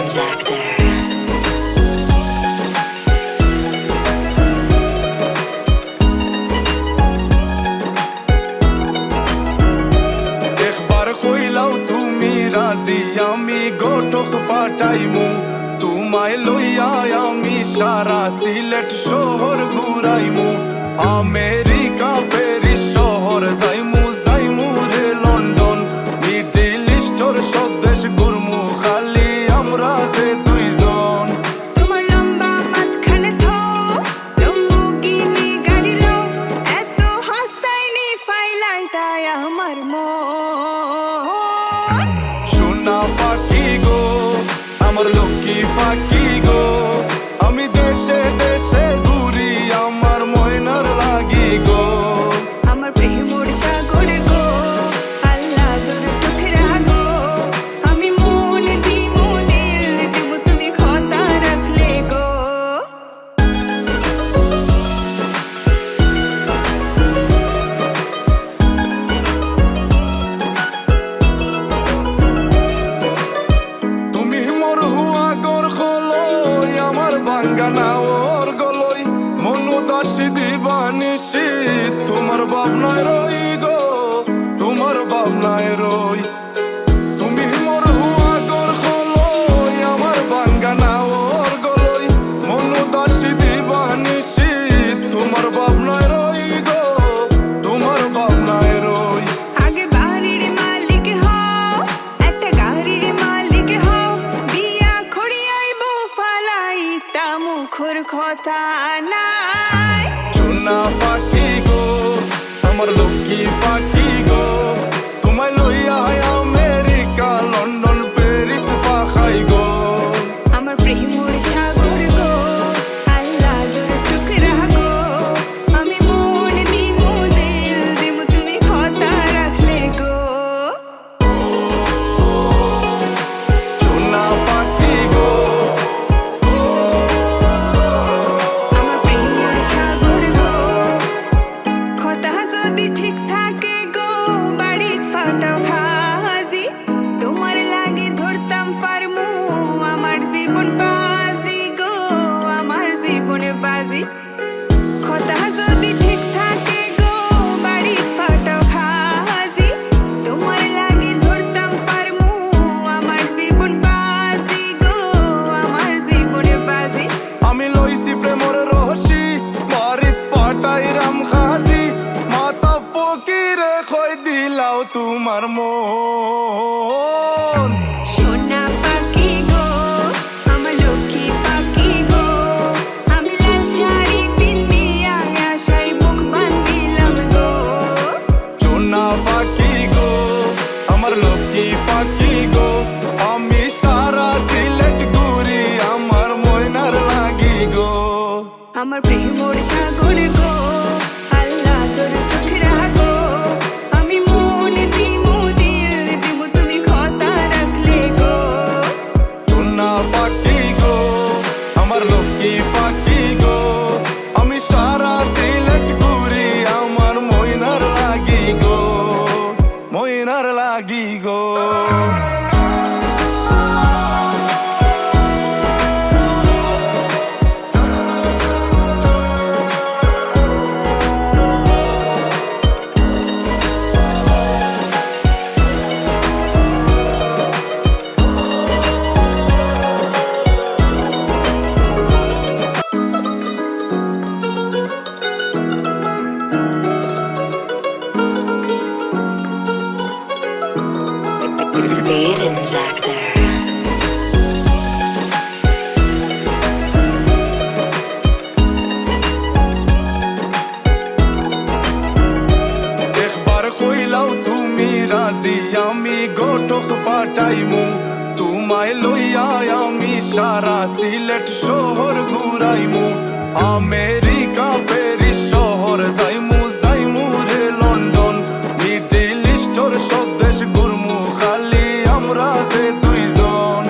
injector. একবার কইলাও তুমি রাজি আমি গোটক পাঠাইমু তোমায় লইয়া আমি সারা সিলেট শহর ঘুরাইমু আমেরিকা প্যারিস শহর যাইমু যাইমু রে লন্ডন মিডল ইস্টর সব দেশ ঘুরমু খালি আমরা যে দুইজন তোমার লম্বা মাঝখানে থো লম্বুগিনি গাড়ি লো এত হাসতাইনি ফাইলাই তাই আমার মন সোনা পাখি গো আমার লক্ষ্মী পাখি গো আমি দেশে দেশে ঘুরি আমার ময়নার লাগি গো আমার প্রেমর সাগর গো আল্লাহ তোর টুকরা গো আমি মন দিমু দিল দিমু তুমি কথা রাখলে গো তুমি মোর হুয়া গর খলই আমার বাঙ্গানা ওর গলই মনু দাসী দিবানিসি তোমার ভাবনায় রই গো তোমার ভাবনায় রই তুমি মোর হুয়া গর খলই আমার বাঙ্গানা ওর গলই মনু দাসী দিবানিসি তোমার ভাবনায় রই গো তোমার ভাবনায় রই আগে বাড়ির মালিক হও একটা গাড়ির মালিক হও বিয়া খড়িয়াইব ফালাই তা মুখর কথা নাই সোনা পাখি গো আমার লক্ষ্মী পাখি গো তোমায় লইয়া আমেরিকা লন্ডন প্যারিস পাখাই গো আমার প্রেমর সাগর গো আল্লাহ তোর টুকরা গো আমি মন দিমু দিল দিমু তুমি কথা রাখলে গো সোনা পাখি গো আমার প্রেমর সাগর গো কথা যদি ঠিক থাকে গো বাড়িত ফাটাও খাজি তোমার লাগে ধরতাম পারমু আমার জীবন বাজি গো আমার জীবন বাজি কথা যদি ঠিক থাকে গো বাড়িত ফাটাও খাজি তোমার লাগে ধরতাম পারমু আমার জীবন বাজি গো আমার জীবন বাজি আমি লইছি প্রেমর রহসি বাড়িত পাটাইরাম খাজি মাতা ফকিরে কই দিলাও তোমার মন সোনা পাখি গো আমার লক্ষ্মী পাখি গো আমি লাল শাড়ি পিন্দিয়া আশায় বুক বান্ধিলাম গো সোনা পাখি গো আমার লক্ষ্মী পাখি গো আমি সারা সিলেট ঘুরি আমার ময়নার লাগি গো আমার প্রেমর সাগর গো আল্লাহ তোর টুকরা গো আমি মন দিমু দিল দিমু তুমি কথা রাখলে গো সোনা পাখি গো আমার লক্ষ্মী পাখি গো আমি সারা সিলেট ঘুরি আমার ময়নার লাগি গো ময়নার লাগি গো Lead injector. একবার কইলাও তুমি রাজি আমি গোটক পাঠাইমু তোমায় লইয়া আমি সারা সিলেট শহর ঘুরাইমু আমেরিকা প্যারিস শহর যাইমু যাইমু রে লন্ডন মিডল ইস্টর সব দেশ ঘুরমু খালি আমরা যে দুইজন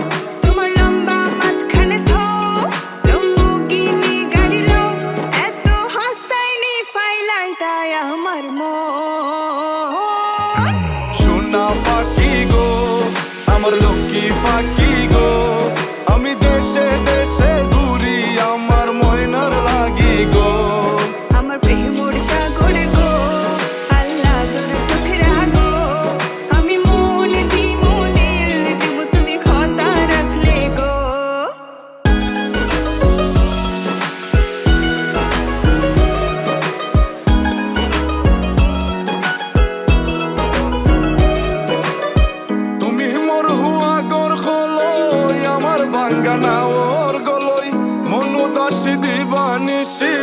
তোমার লম্বা মাঝখানে থো লম্বুগিনি গাড়ি লো এত হাসতাইনি ফাইলাই তাই আমার মন সোনা পাখি গো আমার লক্ষ্মী পাখি গো দিবানিশি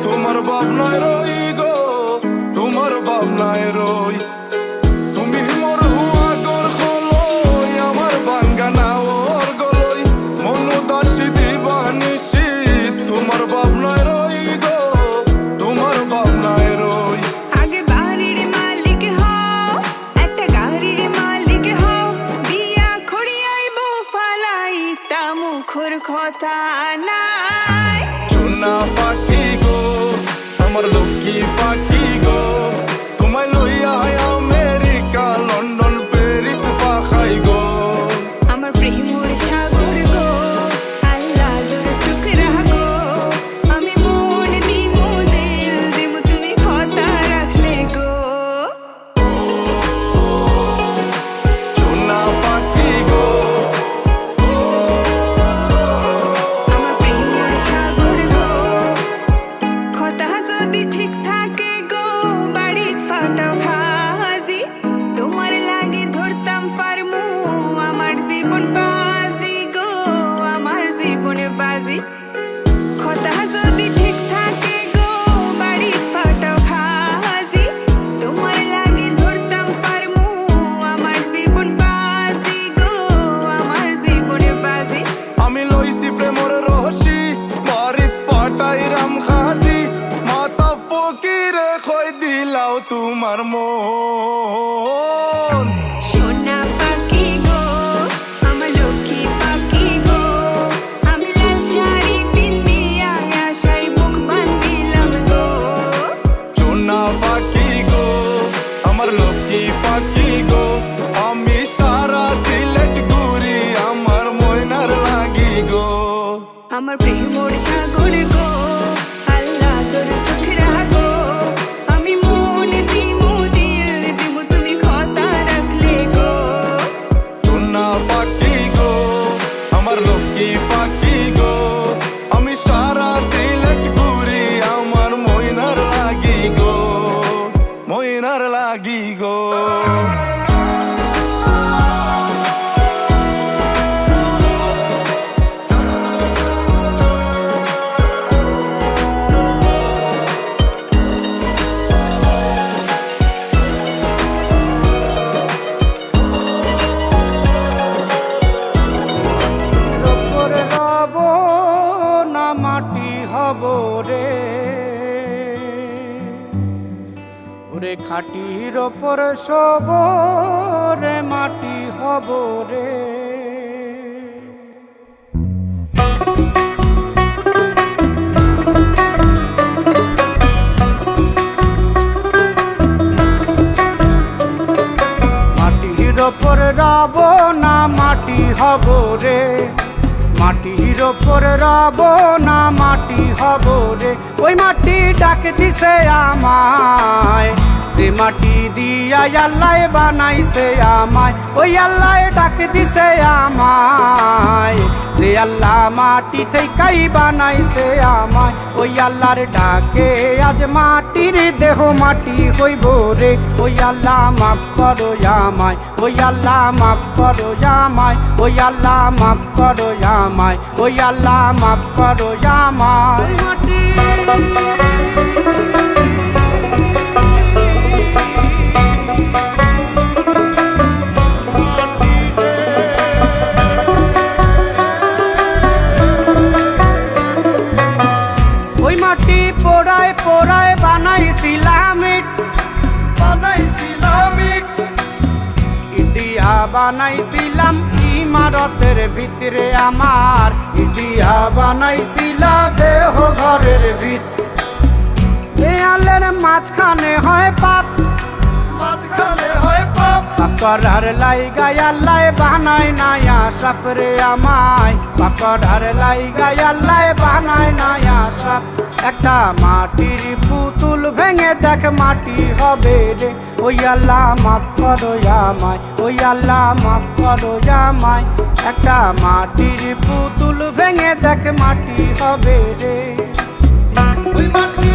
তোমার ভাবনায় রই গো, তোমার ভাবনায় রই। তুমি মোর হুয়া গর খলই আমার বাঙ্গানা ওর গলই, মন উদাসী দিবানিশি তোমার ভাবনায় রই গো, তোমার ভাবনায় রই। আগে বাড়ির মালিক হও, একটা গাড়ির মালিক হও, বিয়া খড়িয়াইব ফালাই তা মুখর কথা নাই। সোনা পাখি গো আমার লক্ষ্মী পাখি গো, তোমায় লইয়া আমেরিকা লন্ডন প্যারিস পাখাই গো। আমার প্রেমর সাগর গো, আল্লাহ তোর টুকরা গো, আমি মন দিমু দিল দিমু তুমি কথা রাখলে গো। সোনা পাখি গো আমার প্রেমর সাগর গো, কথা যদি ঠিক থাকে গো, বাড়িত ফাটাও খাজি, তোমার লাগে ধরতাম পারমু আমার জীবন বাজি গো, আমার জীবন বাজি। কথা যদি ঠিক থাকে গো, বাড়িত ফাটাও খাজি, তোমার লাগে ধরতাম পারমু আমার জীবন বাজি গো, আমার জীবন বাজি। আমি লইছি প্রেমর রহসি বাড়িত পাটাইরাম খাজি, মাতা ফকিরে খই দিলাও তোমার মন। সোনা পাখি গো আমার লক্ষ্মী পাখি গো, আমি লাল শাড়ি পিন্দিয়া আশায় মুখ বান্ধিলাম গো। সোনা পাখি গো আমার লক্ষ্মী পাখি গো, আমি সারা সিলেট ঘুরি আমার ময়নার লাগি গো। আমার প্রেমর সাগর গো, আল্লাহ তোর টুকরা গো, আমি মন দিমু দিল দিমু তুমি কথা রাখলে গো। সোনা পাখি গো আমার লক্ষ্মী পাখি গো, আমি সারা সিলেট ঘুরি আমার ময়নার লাগি গো, ময়নার লাগি গো। ওপরে হব না মাটি হব রে, ওরে খাটির ওপর সব রে মাটি হব রে। মাটির ওপর রব না মাটি হব রে, মাটির ওপর রব না মাটি হব রে। ওই মাটি ডাক দিছে আমায়, সে মাটি দিয়া আল্লাহ বানাইছে আমায়, ওই আল্লাহ ডাক দিছে আমায়, সে আল্লাহ মাটি থেকেই বানাইছে আমায়। ওই আল্লাহর ডাকে আজ মাটির দেহ মাটি হইব রে, ওই আল্লাহ মাফ করো আমায়, ওই আল্লাহ মাফ করো আমায়, ওই আল্লাহ মাফ করো আমায়, ওই আল্লাহ মাফ করো আমায়। ওই মাটি পোড়ায় পোড়ায় বানাইছিলাম ইট, বানাইছিলাম ইট, ইটিয়া বানাইছিলাম ইমারতের ভিতরে আমার, ইটিয়া বানাইছিলাম দেহ ঘরের ভিত। দেয়ালের মাঝখানে হয় পাপ, মাঝখানে হয় পাপ, পাকড়ার লাইগায় আল্লাহ বানায় নায়া সাপ রে আমায়, পাকড়ার লাইগায় আল্লাহ বানায় নায়া সাপ। একটা মাটির পুতুল ভেঙে দেখ মাটি হবে রে, ওই আল্লাহ মাফ করো আমায়, ওই আল্লাহ মাফ করো আমায়। একটা মাটির পুতুল ভেঙে দেখ মাটি হবে রে। ওই মাটি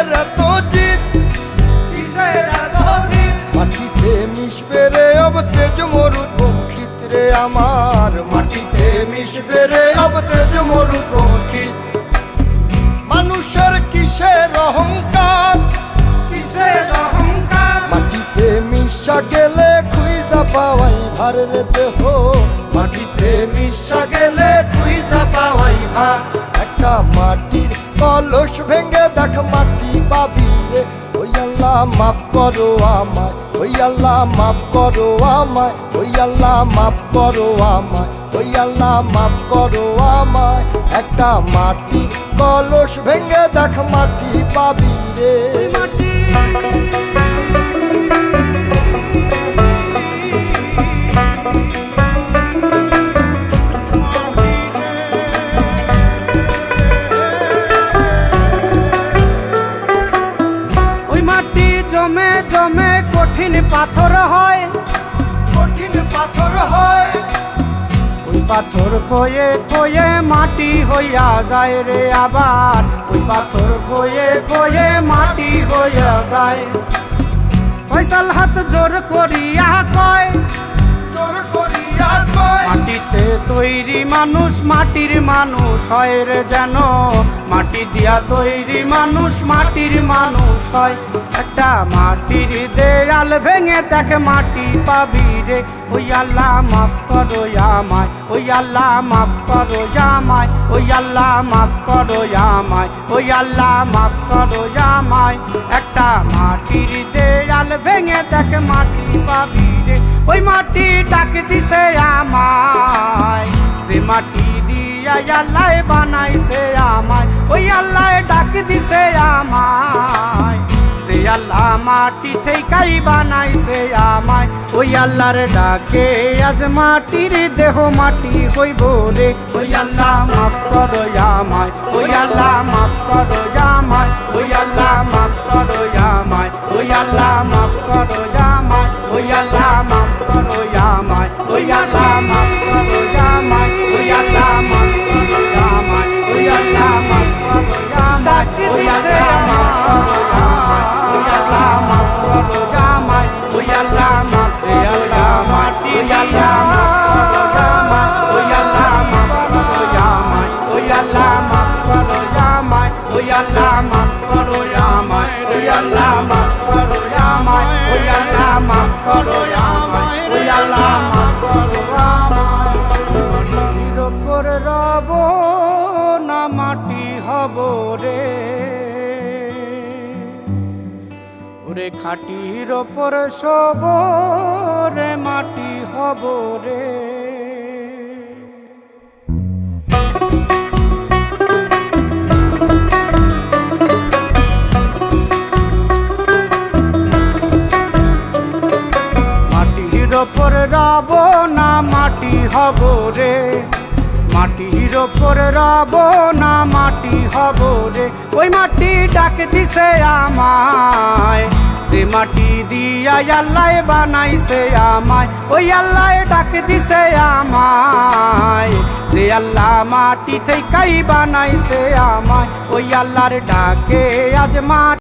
কিসের এত জিত, কিসের এত জিদ? মাটিতে মিশবে রে অব তেজ মরুদ বঙ্কিত রে আমার, মাটিতে মিশবে রে অব তেজ মরুদ বঙ্কিত। মানুষের কিসের অহংকার, কিসের অহংকার? মাটিতে মিশা গেলে খুঁজা পাওয়াই ভারের দেহ, মাটিতে মিশা গেলে খুঁজা পাওয়াই ভার। একটা মাটির কলস ভেঙে দেখ মাটি পাবি রে, ওই আল্লাহ মাফ করো আমায়, ওই আল্লাহ মাফ করো আমায়, ওই আল্লাহ মাফ করো আমায়, ওই আল্লাহ মাফ করো আমায়। একটা মাটির কলস ভেঙে দেখ মাটি পাবি রে। জমে জমে কঠিন পাথর হয়, কঠিন পাথর হয়, ওই পাথর খয়ে খয়ে মাটি হইয়া যায় রে আবার, ওই পাথর খয়ে খয়ে মাটি হইয়া যায়। ফয়সাল হাত জোর করিয়া কয়, জোর করিয়া কয়, মাটিতে তৈরি মানুষ মাটির মানুষ হয় রে যেন, মাটি দিয়া তৈরি মানুষ মাটির মানুষ হয়। একটা মাটির দেয়াল ভেঙে দেখ মাটি পাবি রে, ওই আল্লাহ মাফ করো আমায়, ওই আল্লাহ মাফ করো আমায়, ওই আল্লাহ মাফ করো আমায়, ওই আল্লাহ মাফ করো আমায়। একটা মাটির দেয়াল ভেঙে দেখ মাটি পাবি রে, ওই মাটি ডাক দিছে আমায়, সে মাটি দিয়া আল্লাহ বানাইছে আমায়, ওই আল্লাহ ডাক দিছে আমায়, সে আল্লাহ মাটি থেকেই বানাইছে আমায়। ওই আল্লাহর ডাকে আজ মাটির দেহ মাটি হইব রে, ওই আল্লাহ মাফ করো আমায়, ওই আল্লাহ মাফ করো আমায়, ওই আল্লাহ মাফ করো আমায়, ওই আল্লাহ মাফ করো আমায়, ওই আল্লাহ মাফ করো আমায়, ওই আল্লাহ মাফ করো আমায়, ওই আল্লাহ মাফ করো আমায়, ওই আল্লাহ মাফ করো আমায়, ওই আল্লাহ মাফ করো আমায়, ওই আল্লাহ মাফ করো আমায়, ওই আল্লাহ মাফ করো আমায়, ওই আল্লাহ মাফ করো আমায়, ওই আল্লাহ মাফ করো আমায়, ওই আল্লাহ মাফ করো আমায়, ওই আল্লাহ মাফ করো আমায়, ওই আল্লাহ মাফ করো আমায়, ওই আল্লাহ মাফ করো আমায়। মাটির ওপর রব না মাটি হব রে, ওরে খাটির ওপর শোব রে মাটি হব রে। মাটির ওপর রব না মাটি হব রে, মাটির ওপর রব না মাটি হব রে, ওই মাটি ডাক দিছে আমায়, সে মাটি দিয়া আল্লাহ বানাইছে আমায়, ওই আল্লাহ ডাক দিছে আমায়, সে আল্লাহ মাটি থেকেই বানাইছে আমায়, ওই আল্লাহর ডাকে আজ মাটি